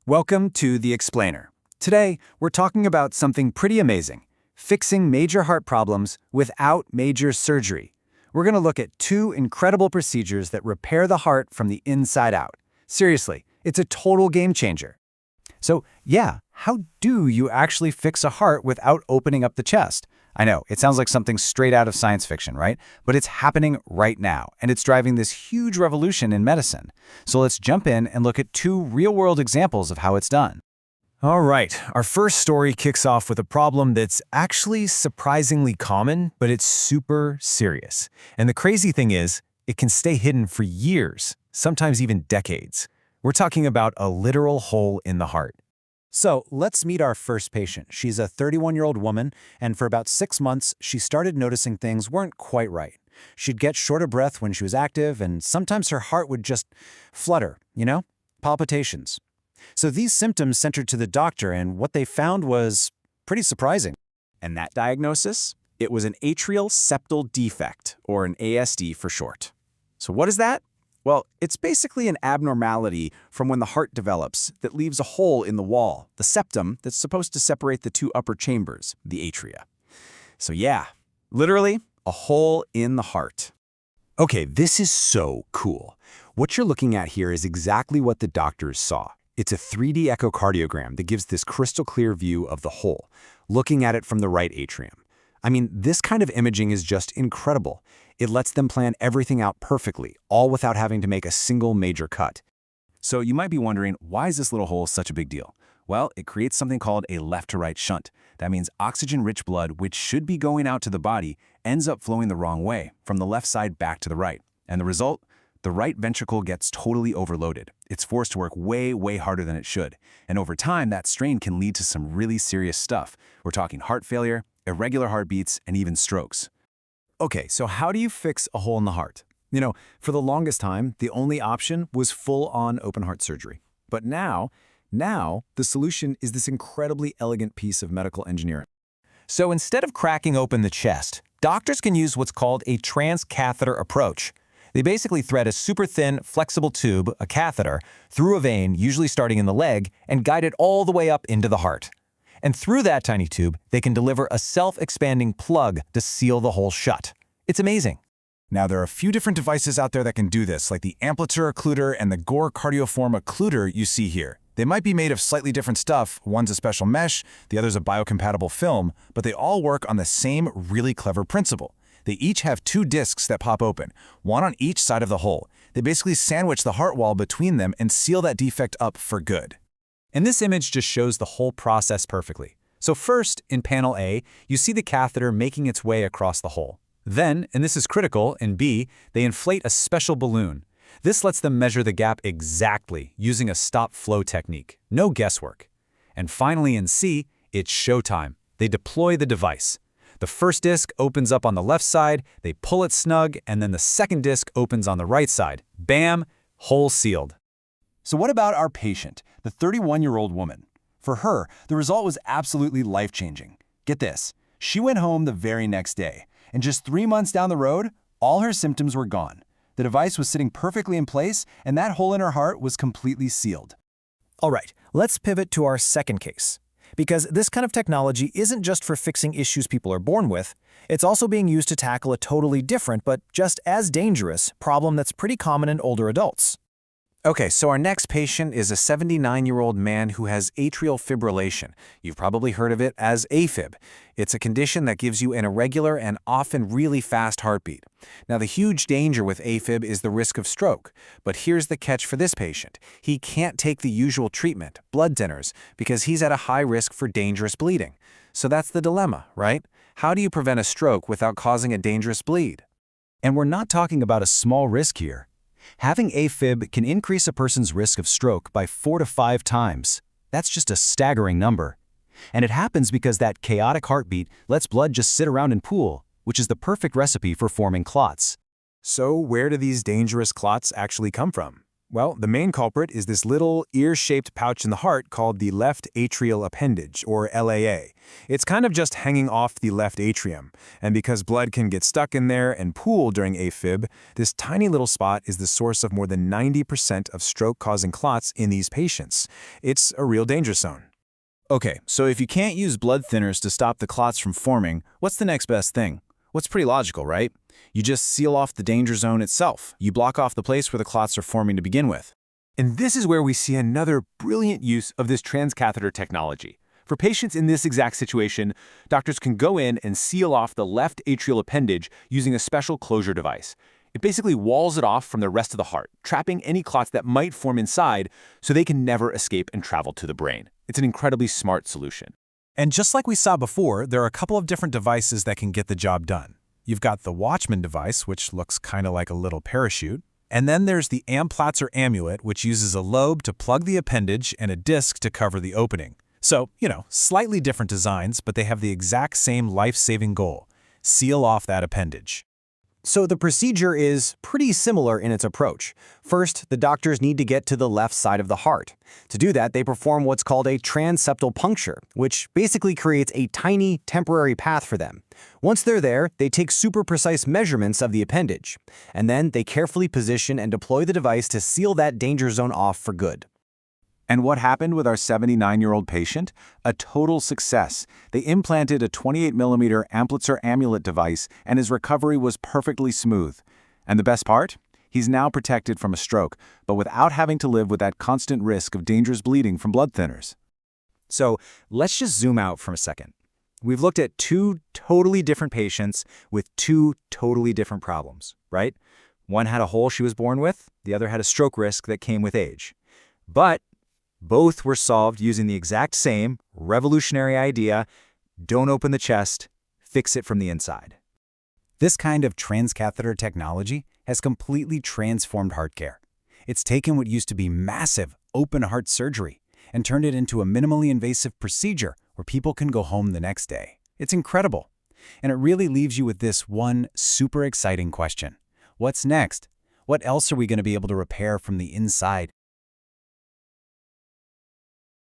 Welcome to The Explainer. Today, we're talking about something pretty amazing, fixing major heart problems without major surgery. We're going to look at two incredible procedures that repair the heart from the inside out. Seriously, it's a total game changer. So, yeah, how do you actually fix a heart without opening up the chest? I know, it sounds like something straight out of science fiction, right? But it's happening right now, and it's driving this huge revolution in medicine. So let's jump in and look at two real-world examples of how it's done. All right, our first story kicks off with a problem that's actually surprisingly common, but it's super serious. And the crazy thing is, it can stay hidden for years, sometimes even decades. We're talking about a literal hole in the heart. So let's meet our first patient. She's a 31-year-old woman, and for about 6 months, she started noticing things weren't quite right. She'd get short of breath when she was active, and sometimes her heart would just flutter, palpitations. So these symptoms sent her to the doctor, and what they found was pretty surprising. And that diagnosis? It was an atrial septal defect, or an ASD for short. So what is that? Well, it's basically an abnormality from when the heart develops that leaves a hole in the wall, the septum, that's supposed to separate the two upper chambers, the atria. So yeah, literally a hole in the heart. Okay, this is so cool. What you're looking at here is exactly what the doctors saw. It's a 3D echocardiogram that gives this crystal clear view of the hole, looking at it from the right atrium. I mean, this kind of imaging is just incredible. It lets them plan everything out perfectly, all without having to make a single major cut. So you might be wondering, why is this little hole such a big deal? Well, it creates something called a left-to-right shunt. That means oxygen-rich blood, which should be going out to the body, ends up flowing the wrong way, from the left side back to the right. And the result? The right ventricle gets totally overloaded. It's forced to work way, way harder than it should. And over time, that strain can lead to some really serious stuff. We're talking heart failure, irregular heartbeats, and even strokes. Okay, so how do you fix a hole in the heart? For the longest time, the only option was full-on open heart surgery. But now, the solution is this incredibly elegant piece of medical engineering. So instead of cracking open the chest, doctors can use what's called a transcatheter approach. They basically thread a super thin, flexible tube, a catheter, through a vein, usually starting in the leg, and guide it all the way up into the heart. And through that tiny tube, they can deliver a self-expanding plug to seal the hole shut. It's amazing. Now, there are a few different devices out there that can do this, like the Amplitude occluder and the Gore cardioform occluder you see here. They might be made of slightly different stuff. One's a special mesh, the other's a biocompatible film, but they all work on the same really clever principle. They each have two discs that pop open, one on each side of the hole. They basically sandwich the heart wall between them and seal that defect up for good. And this image just shows the whole process perfectly. So first, in panel A, you see the catheter making its way across the hole. Then, and this is critical, in B, they inflate a special balloon. This lets them measure the gap exactly using a stop-flow technique. No guesswork. And finally, in C, it's showtime. They deploy the device. The first disc opens up on the left side, they pull it snug, and then the second disc opens on the right side. Bam! Hole sealed. So what about our patient, the 31-year-old woman? For her, the result was absolutely life-changing. Get this, she went home the very next day, and just 3 months down the road, all her symptoms were gone. The device was sitting perfectly in place, and that hole in her heart was completely sealed. All right, let's pivot to our second case. Because this kind of technology isn't just for fixing issues people are born with, it's also being used to tackle a totally different but just as dangerous problem that's pretty common in older adults. Okay, so our next patient is a 79-year-old man who has atrial fibrillation. You've probably heard of it as AFib. It's a condition that gives you an irregular and often really fast heartbeat. Now, the huge danger with AFib is the risk of stroke. But here's the catch for this patient. He can't take the usual treatment, blood thinners, because he's at a high risk for dangerous bleeding. So that's the dilemma, right? How do you prevent a stroke without causing a dangerous bleed? And we're not talking about a small risk here. Having AFib can increase a person's risk of stroke by 4 to 5 times. That's just a staggering number. And it happens because that chaotic heartbeat lets blood just sit around and pool, which is the perfect recipe for forming clots. So where do these dangerous clots actually come from? Well, the main culprit is this little ear-shaped pouch in the heart called the left atrial appendage, or LAA. It's kind of just hanging off the left atrium, and because blood can get stuck in there and pool during AFib, this tiny little spot is the source of more than 90% of stroke-causing clots in these patients. It's a real danger zone. Okay, so if you can't use blood thinners to stop the clots from forming, what's the next best thing? What's pretty logical, right? You just seal off the danger zone itself. You block off the place where the clots are forming to begin with. And this is where we see another brilliant use of this transcatheter technology. For patients in this exact situation, doctors can go in and seal off the left atrial appendage using a special closure device. It basically walls it off from the rest of the heart, trapping any clots that might form inside so they can never escape and travel to the brain. It's an incredibly smart solution. And just like we saw before, there are a couple of different devices that can get the job done. You've got the Watchman device, which looks kind of like a little parachute. And then there's the Amplatzer amulet, which uses a lobe to plug the appendage and a disc to cover the opening. So, slightly different designs, but they have the exact same life-saving goal: seal off that appendage. So the procedure is pretty similar in its approach. First, the doctors need to get to the left side of the heart. To do that, they perform what's called a transseptal puncture, which basically creates a tiny temporary path for them. Once they're there, they take super precise measurements of the appendage, and then they carefully position and deploy the device to seal that danger zone off for good. And what happened with our 79-year-old patient? A total success. They implanted a 28mm Amplatzer amulet device, and his recovery was perfectly smooth. And the best part? He's now protected from a stroke, but without having to live with that constant risk of dangerous bleeding from blood thinners. So let's just zoom out for a second. We've looked at two totally different patients with two totally different problems, right? One had a hole she was born with, the other had a stroke risk that came with age. But both were solved using the exact same revolutionary idea: don't open the chest, fix it from the inside. This kind of transcatheter technology has completely transformed heart care. It's taken what used to be massive open heart surgery and turned it into a minimally invasive procedure where people can go home the next day. It's incredible. And it really leaves you with this one super exciting question. What's next? What else are we going to be able to repair from the inside